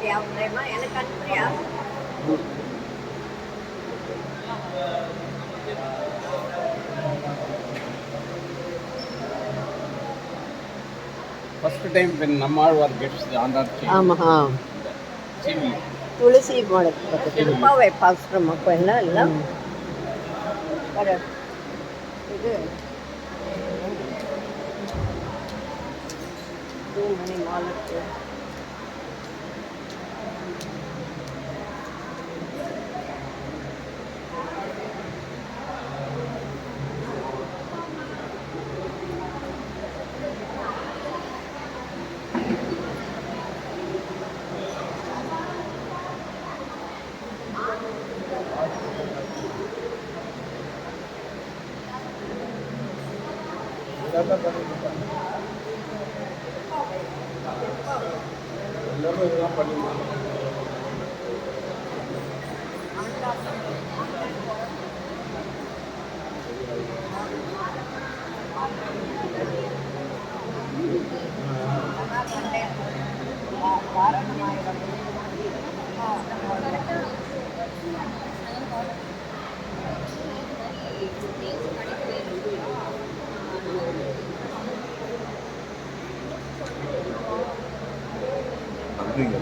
எனக்கு அனுப்புறியா? First time when Nammalwar gets the Andhra chain. ஆமாம் Chivili. துளசி model Thiruppavai பாசுரம் அப்போ எல்லாம் இல்லை இது மணி மாலுக்கு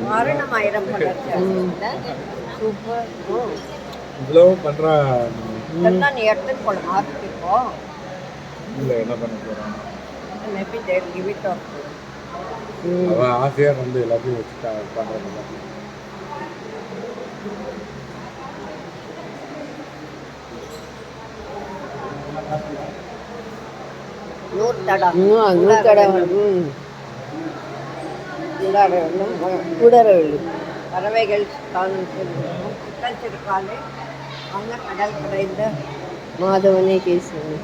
வாரணமாயிரம் சூப்பர். இவ்வளோ பண்ணுறா இதெல்லாம் நீ எடுத்துட்டு போல மார்க்கெட் இப்போ இல்லை என்ன பண்ண போகிறான் maybe there give it off. அவன் ஆசையாக வந்து எல்லாத்தையும் வச்சுட்டா பண்ணுறதில்ல. நூற்றடா நூற்றடை கூடரவள்ளி பறவைகள் காலம் காலை அங்கே கடல் கரைந்த மாதவனே கேசவனே